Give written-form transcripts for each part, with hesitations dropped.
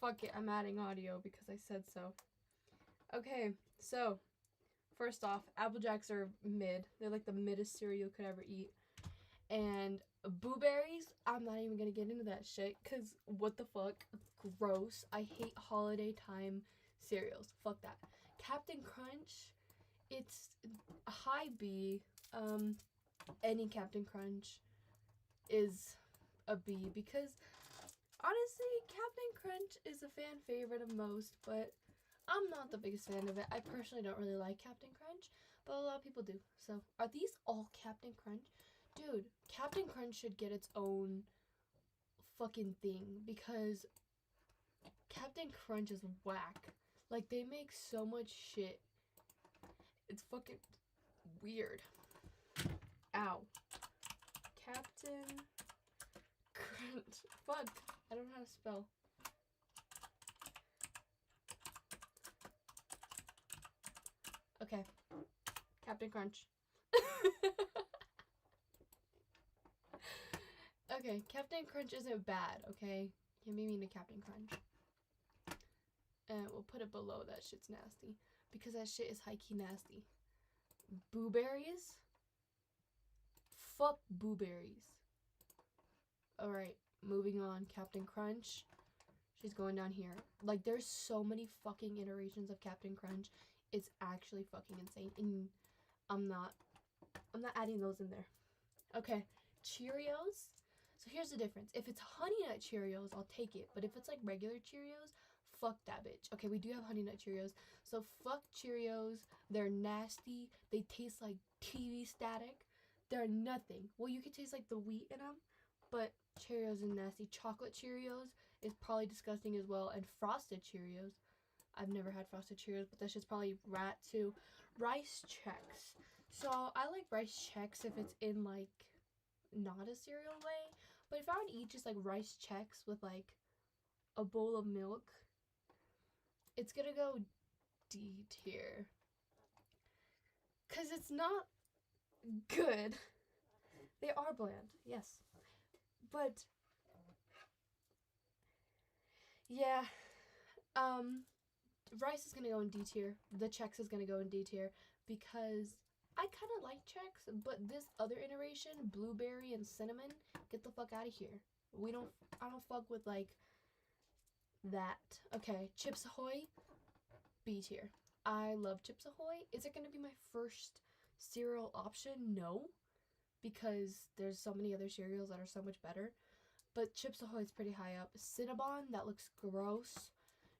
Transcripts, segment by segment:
Fuck it, I'm adding audio because I said so. Okay, so first off, Apple Jacks are mid. They're like the middest cereal you could ever eat. And blueberries, I'm not even gonna get into that shit because what the fuck? Gross. I hate holiday time cereals. Fuck that. Captain Crunch, it's a high B. Any Captain Crunch is a B because honestly, Captain Crunch is a fan favorite of most, but I'm not the biggest fan of it. I personally don't really like Captain Crunch, but a lot of people do. So, are these all Captain Crunch? Dude, Captain Crunch should get its own fucking thing because Captain Crunch is whack. Like, they make so much shit. It's fucking weird. Ow. Captain Crunch. Fuck. I don't know how to spell. Okay. Captain Crunch. Okay, Captain Crunch isn't bad, okay? Can be mean to Captain Crunch. And we'll put it below that shit's nasty. Because that shit is high-key nasty. Blueberries? Fuck blueberries. Alright, moving on. Captain Crunch. She's going down here. Like, there's so many fucking iterations of Captain Crunch. It's actually fucking insane. And I'm not adding those in there. Okay, Cheerios. So here's the difference. If it's Honey Nut Cheerios, I'll take it. But if it's like regular Cheerios, fuck that bitch. Okay, we do have Honey Nut Cheerios. So fuck Cheerios. They're nasty. They taste like TV static. They're nothing. Well, you can taste like the wheat in them, but Cheerios is nasty. Chocolate Cheerios is probably disgusting as well. And Frosted Cheerios. I've never had Frosted Cheerios, but that's just probably rat too. Rice Chex. So I like Rice Chex if it's in like not a cereal way, but if I would eat just like Rice Chex with like a bowl of milk, it's gonna go D tier because it's not good. They are bland, yes, but yeah, Rice is gonna go in D tier. The Chex is gonna go in D tier because I kind of like Chex, but this other iteration, blueberry and cinnamon, get the fuck out of here. I don't fuck with like that. Okay, Chips Ahoy, B tier. I love Chips Ahoy. Is it gonna be my first cereal option? No, because there's so many other cereals that are so much better. But Chips Ahoy is pretty high up. Cinnabon, that looks gross.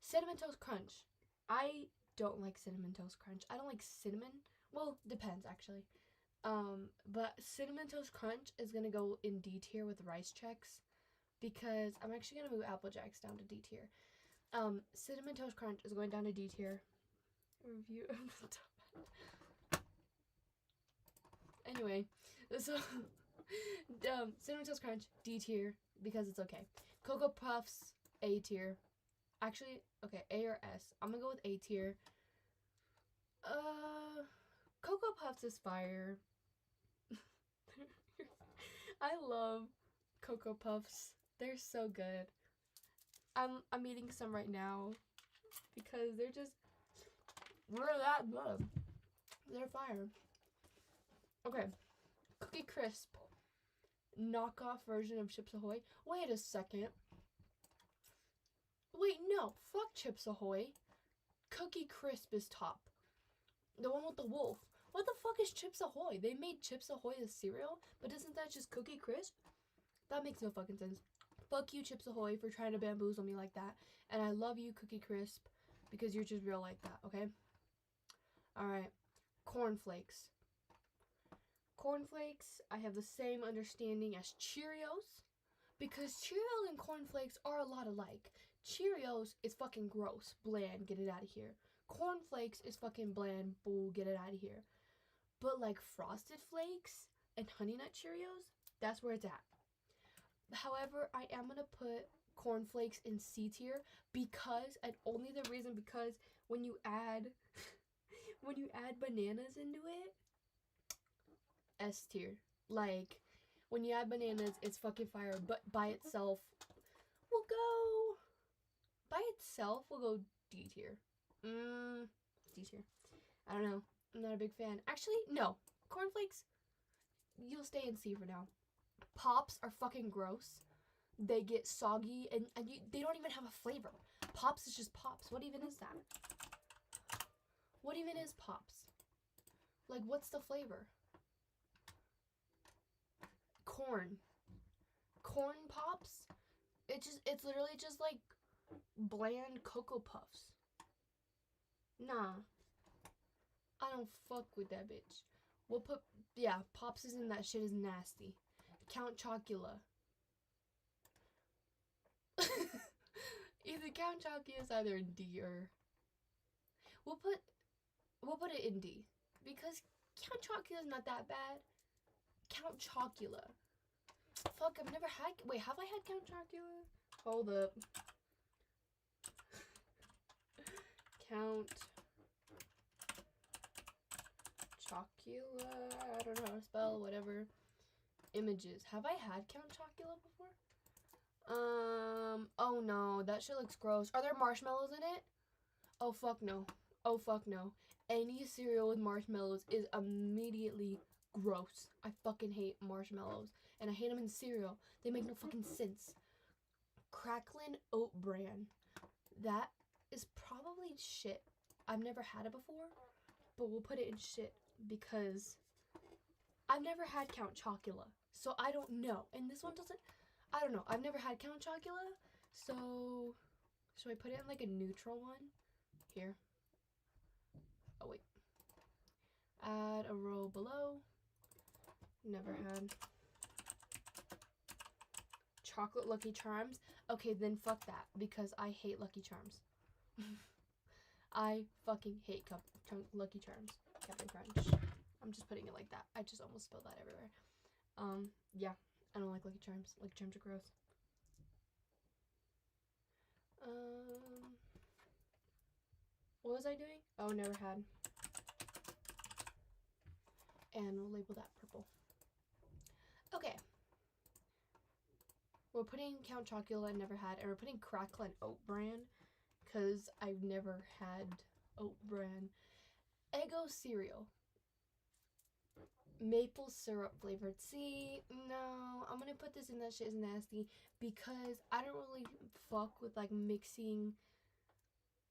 Cinnamon Toast Crunch. I don't like Cinnamon Toast Crunch. I don't like cinnamon. Well, depends actually. But Cinnamon Toast Crunch is gonna go in D tier with Rice Chex because I'm actually gonna move Apple Jacks down to D tier. Cinnamon Toast Crunch is going down to D tier. Review of the top. Anyway, so Cinnamon Toast Crunch D tier because it's okay. Cocoa Puffs A tier. Actually, okay, A or S. I'm gonna go with A tier. Cocoa Puffs is fire. I love Cocoa Puffs. They're so good. I'm eating some right now because they're that good. They're fire. Okay. Cookie Crisp. Knockoff version of Chips Ahoy. Wait a second. Wait, no. Fuck Chips Ahoy. Cookie Crisp is top. The one with the wolf. What the fuck is Chips Ahoy? They made Chips Ahoy a cereal, but isn't that just Cookie Crisp? That makes no fucking sense. Fuck you, Chips Ahoy, for trying to bamboozle me like that. And I love you, Cookie Crisp, because you're just real like that, okay? Alright. Cornflakes. Cornflakes, I have the same understanding as Cheerios, because Cheerios and cornflakes are a lot alike. Cheerios is fucking gross, bland, get it out of here. Cornflakes is fucking bland, bull, get it out of here. But like Frosted Flakes and Honey Nut Cheerios, that's where it's at. However, I am gonna put cornflakes in C tier because, and only the reason because, when you add bananas into it, S tier. Like, when you add bananas, it's fucking fire. But by itself, we'll go. By itself will go D tier. D tier. I don't know. I'm not a big fan. Actually, no. Cornflakes, you'll stay in C for now. Pops are fucking gross. They get soggy and they don't even have a flavor. Pops is just Pops. What even is that? What even is Pops? Like, what's the flavor? Corn Pops? It's literally just like bland Cocoa Puffs. Nah. I don't fuck with that bitch. We'll put, yeah, Pops is in that shit is nasty. Count Chocula. Either Count Chocula is either in D or we'll put it in D because Count Chocula is not that bad. Count Chocula. Fuck, I've never had. Wait, have I had Count Chocula? Hold up. Count Chocula. I don't know how to spell. Whatever. Images. Have I had Count Chocula before? Oh no, that shit looks gross. Are there marshmallows in it? Oh fuck no. Oh fuck no. Any cereal with marshmallows is immediately gross. I fucking hate marshmallows. And I hate them in cereal. They make no fucking sense. Cracklin Oat Bran. That is probably shit. I've never had it before, but we'll put it in shit because I've never had Count Chocula. So I don't know. And this one doesn't, I don't know. I've never had Count Chocula. So should I put it in like a neutral one? Here. Oh wait. Add a row below. Never had. Chocolate Lucky Charms. Okay, then fuck that because I hate Lucky Charms. I fucking hate Lucky Charms. Captain Crunch. I'm just putting it like that. I just almost spilled that everywhere. Yeah, I don't like Lucky Charms. Lucky Charms are gross. What was I doing? Oh, never had. And we'll label that purple. Okay. We're putting Count Chocula I never had, and we're putting Cracklin Oat Bran because I've never had Oat Bran. Eggo cereal. Maple syrup flavored. See, no, I'm gonna put this in that shit is nasty because I don't really fuck with like mixing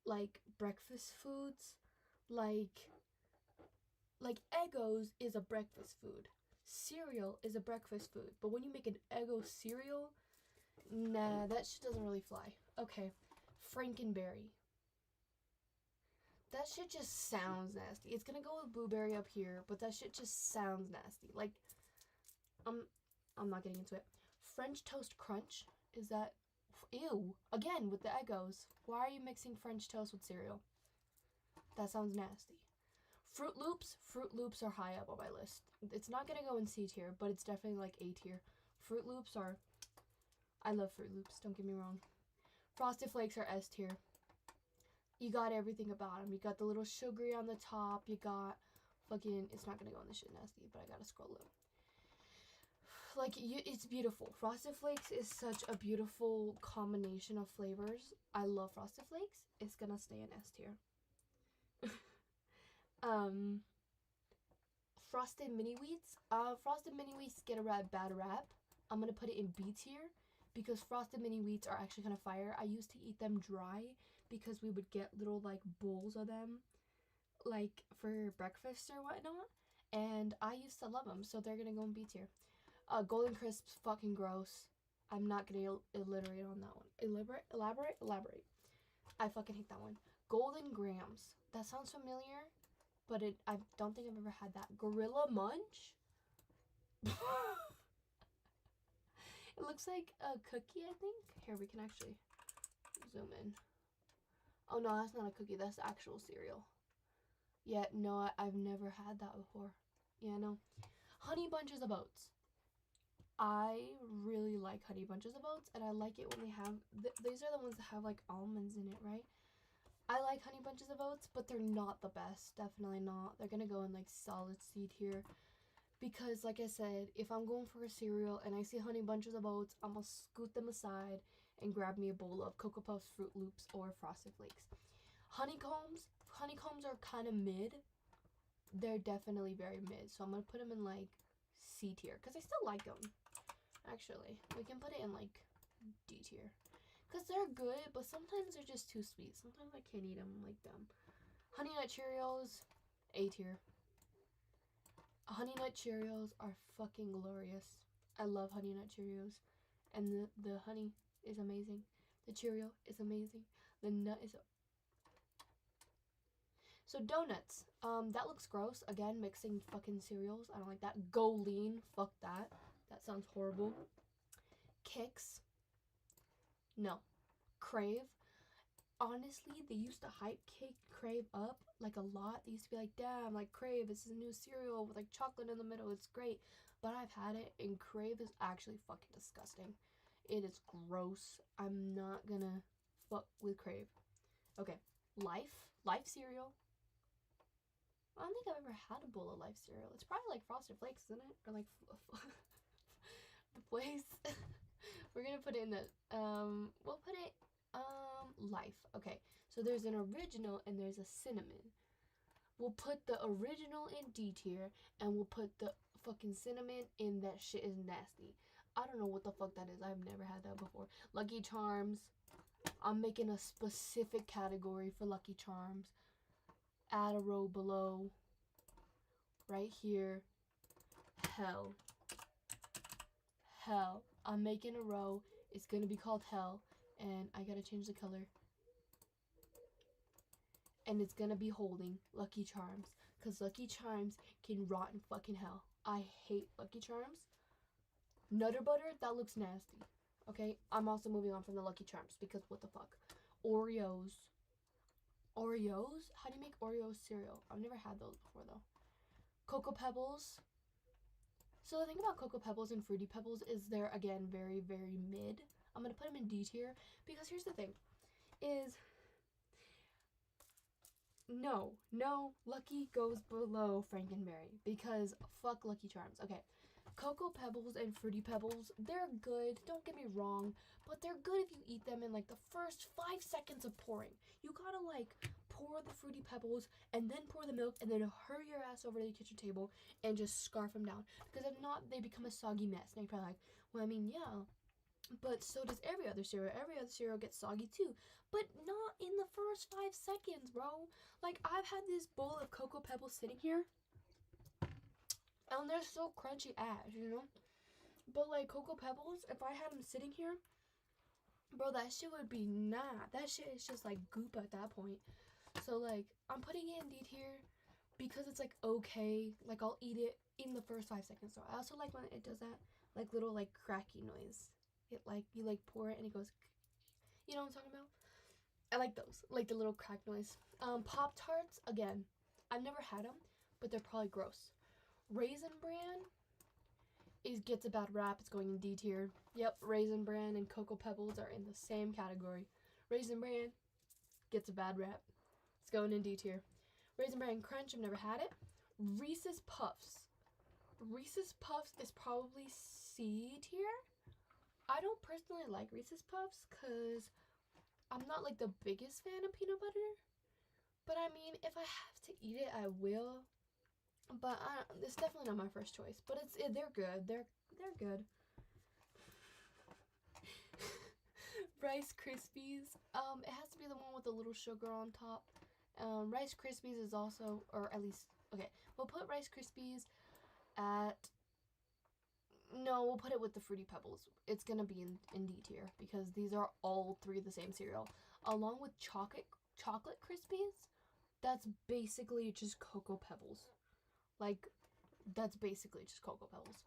like breakfast foods. Like Eggos is a breakfast food. Cereal is a breakfast food. But when you make an Eggo cereal, nah, that shit doesn't really fly. Okay, Frankenberry. That shit just sounds nasty. It's gonna go with blueberry up here, but that shit just sounds nasty. Like, I'm not getting into it. French Toast Crunch. Is that, ew. Again, with the Eggos. Why are you mixing French toast with cereal? That sounds nasty. Fruit Loops. Fruit Loops are high up on my list. It's not gonna go in C tier, but it's definitely like A tier. Fruit Loops are, I love Fruit Loops, don't get me wrong. Frosted Flakes are S tier. You got everything about them. You got the little sugary on the top. You got fucking, it's not gonna go in the shit nasty, but I gotta scroll up. Like, it's beautiful. Frosted Flakes is such a beautiful combination of flavors. I love Frosted Flakes. It's gonna stay in S tier. Frosted Mini Wheats. Frosted Mini Wheats get a bad rap. I'm gonna put it in B tier because Frosted Mini Wheats are actually kind of fire. I used to eat them dry because we would get little like bowls of them like for breakfast or whatnot, and I used to love them, so they're gonna go in B tier. Golden Crisps, fucking gross. I'm not gonna alliterate on that one. Elaborate. I fucking hate that one. Golden Grams. That sounds familiar, but I don't think I've ever had that. Gorilla Munch? It looks like a cookie, I think. Here, we can actually zoom in. Oh no, that's not a cookie. That's actual cereal. Yeah, no, I've never had that before. Yeah, no. Honey Bunches of Oats. I really like Honey Bunches of Oats, and I like it when they have, these are the ones that have like almonds in it, right? I like Honey Bunches of Oats, but they're not the best. Definitely not. They're gonna go in like solid C tier. Because like I said, if I'm going for a cereal and I see Honey Bunches of Oats, I'm gonna scoot them aside and grab me a bowl of Cocoa Puffs, Fruit Loops, or Frosted Flakes. Honeycombs are kind of mid. They're definitely very mid, so I'm gonna put them in like C tier because I still like them. Actually, we can put it in like D tier because they're good, but sometimes they're just too sweet. Sometimes I can't eat them like them. Honey Nut Cheerios, A tier. Honey Nut Cheerios are fucking glorious. I love Honey Nut Cheerios, and the honey is amazing. The Cheerio is amazing. The nut is. So donuts. That looks gross. Again, mixing fucking cereals. I don't like that. Go lean. Fuck that. That sounds horrible. Kix. No. Crave. Honestly, they used to hype Crave up like a lot. They used to be like, damn, like Crave, this is a new cereal with like chocolate in the middle. It's great. But I've had it, and Crave is actually fucking disgusting. It is gross. I'm not gonna fuck with Crave. Okay. Life cereal. I don't think I've ever had a bowl of Life cereal. It's probably like Frosted Flakes, isn't it? Or like the place. We're gonna put it in the we'll put it Life. Okay, so there's an original and there's a cinnamon. We'll put the original in D tier, and we'll put the fucking cinnamon in that shit is nasty. I don't know what the fuck that is. I've never had that before. Lucky Charms. I'm making a specific category for Lucky Charms. Add a row below. Right here. Hell. I'm making a row. It's gonna be called Hell. And I gotta change the color. And it's gonna be holding Lucky Charms. Because Lucky Charms can rot in fucking hell. I hate Lucky Charms. Nutter Butter, that looks nasty. Okay, I'm also moving on from the Lucky Charms because what the fuck. Oreos. How do you make Oreos cereal? I've never had those before though. Cocoa Pebbles. So the thing about Cocoa Pebbles and Fruity Pebbles is they're, again, very, very mid. I'm going to put them in D tier because here's the thing. No, Lucky goes below Frankenberry because fuck Lucky Charms. Okay, Cocoa Pebbles and Fruity Pebbles, they're good, don't get me wrong, but they're good if you eat them in like the first 5 seconds of pouring. You gotta like pour the Fruity Pebbles and then pour the milk and then hurry your ass over to the kitchen table and just scarf them down, because if not, they become a soggy mess. And you're probably like, well, I mean, yeah, but so does every other cereal. Every other cereal gets soggy too, but not in the first 5 seconds, bro. Like, I've had this bowl of Cocoa Pebbles sitting here, and they're so crunchy ass, you know? But, like, Cocoa Pebbles, if I had them sitting here, bro, that shit would be that shit is just, like, goop at that point. So, like, I'm putting it in D tier because it's, like, okay. Like, I'll eat it in the first 5 seconds. So, I also like when it does that, like, little, like, cracky noise. It, like, you, like, pour it and it goes, you know what I'm talking about? I like those, like the little crack noise. Pop-Tarts, again, I've never had them, but they're probably gross. Raisin Bran gets a bad rap. It's going in D tier. Yep, Raisin Bran and Cocoa Pebbles are in the same category. Raisin Bran gets a bad rap. It's going in D tier. Raisin Bran Crunch, I've never had it. Reese's Puffs. Reese's Puffs is probably C tier. I don't personally like Reese's Puffs because I'm not like the biggest fan of peanut butter. But I mean, if I have to eat it, I will. But it's definitely not my first choice. But they're good. They're good. Rice Krispies. It has to be the one with the little sugar on top. Rice Krispies is also, or at least, okay, we'll put Rice Krispies at. No, we'll put it with the Fruity Pebbles. It's gonna be in D tier because these are all three the same cereal. Along with chocolate Krispies, that's basically just Cocoa Pebbles. Like, that's basically just Cocoa Pebbles.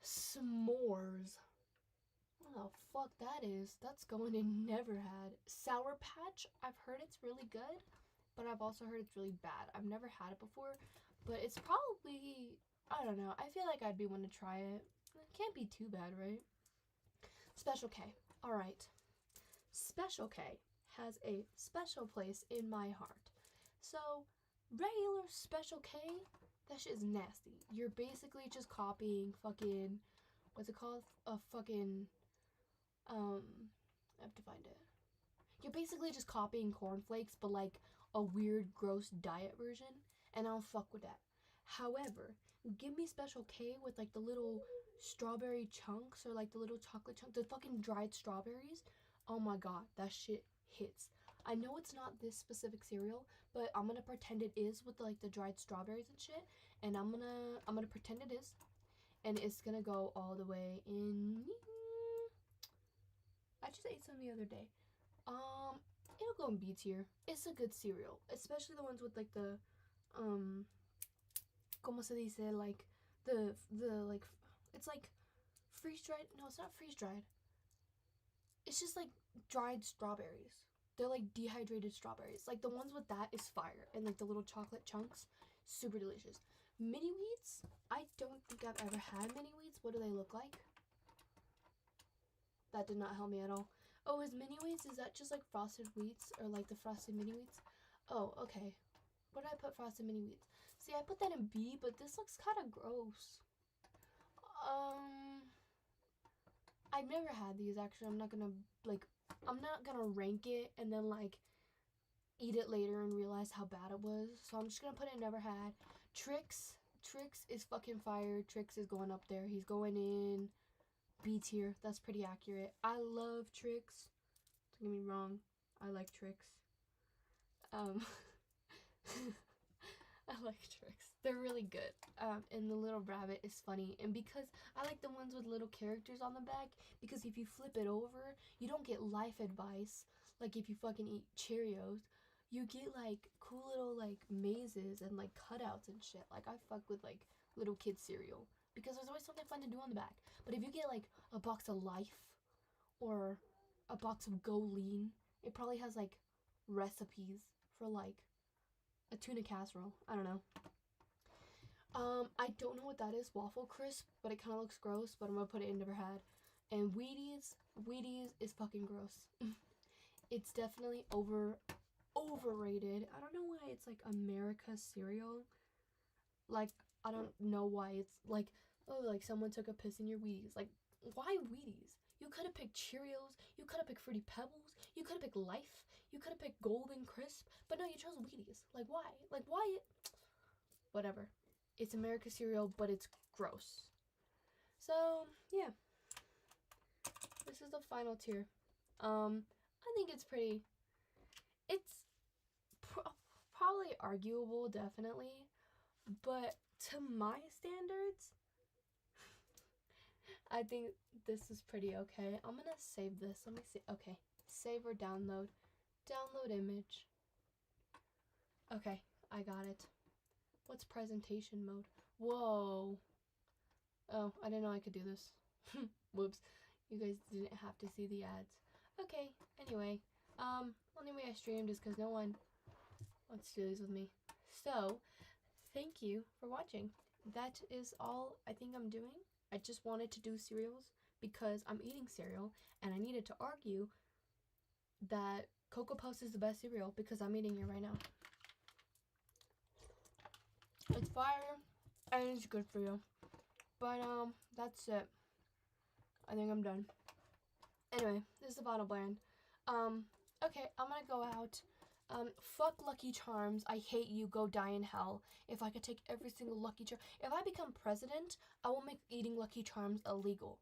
S'mores. What the fuck that is? That's going in never had. Sour Patch, I've heard it's really good, but I've also heard it's really bad. I've never had it before, but it's probably, I don't know. I feel like I'd be one to try it. It can't be too bad, right? Special K. Alright. Special K has a special place in my heart. So, regular Special K, that shit is nasty. You're basically just copying fucking, what's it called? A fucking, I have to find it. You're basically just copying cornflakes, but like a weird, gross diet version, and I don't fuck with that. However, give me Special K with like the little strawberry chunks or like the little chocolate chunks, the fucking dried strawberries. Oh my god, that shit hits. I know it's not this specific cereal, but I'm gonna pretend it is with like the dried strawberries and shit, and I'm gonna pretend it is, and it's gonna go all the way in. I just ate some the other day. It'll go in B tier. It's a good cereal, especially the ones with like the, como se dice, like the like, it's like freeze dried. No, it's not freeze dried. It's just like dried strawberries. They're like dehydrated strawberries. Like the ones with that is fire, and like the little chocolate chunks, super delicious. Mini wheats, I don't think I've ever had mini wheats. What do they look like? That did not help me at all. Oh, is mini wheats, is that just like frosted wheats or like the frosted mini wheats? Oh, okay. Where did I put frosted mini wheats? See, I put that in B, but this looks kind of gross. I've never had these actually. I'm not gonna rank it and then like eat it later and realize how bad it was. So I'm just gonna put it never had. Trix is fucking fire. Trix is going up there. He's going in B tier. That's pretty accurate. I love Trix. Don't get me wrong. I like Trix. I like Trix. They're really good. And the little rabbit is funny. And because I like the ones with little characters on the back, because if you flip it over, you don't get life advice. Like if you fucking eat Cheerios, you get like cool little like mazes and like cutouts and shit. Like I fuck with like little kid cereal because there's always something fun to do on the back. But if you get like a box of Life or a box of Go Lean, it probably has like recipes for like a tuna casserole. I don't know. I don't know what that is. Waffle crisp, but it kind of looks gross. But I'm gonna put it in never had. And Wheaties is fucking gross. It's definitely overrated. I don't know why it's like America's cereal. Like I don't know why it's like, oh, like someone took a piss in your Wheaties. Like why Wheaties? You could have picked Cheerios. You could have picked Fruity Pebbles. You could have picked Life. You could have picked Golden Crisp. But no, you chose Wheaties. Like why? Like why? Whatever. It's America's cereal, but it's gross. So yeah, this is the final tier. I think it's pretty. It's probably arguable, definitely, but to my standards, I think this is pretty okay. I'm gonna save this. Let me see. Okay, save or download. Download image. Okay, I got it. What's presentation mode? Whoa. Oh, I didn't know I could do this. Whoops. You guys didn't have to see the ads. Okay, anyway. Only way I streamed is because no one wants to do this with me. So, thank you for watching. That is all I think I'm doing. I just wanted to do cereals because I'm eating cereal and I needed to argue that Cocoa Puffs is the best cereal because I'm eating it right now. It's fire and it's good for you. But that's it. I think I'm done. Anyway, this is the bottle brand. Okay, I'm gonna go out. Fuck Lucky Charms. I hate you. Go die in hell. If I could take every single Lucky Charm. If I become president, I will make eating Lucky Charms illegal.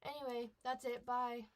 Anyway, that's it. Bye.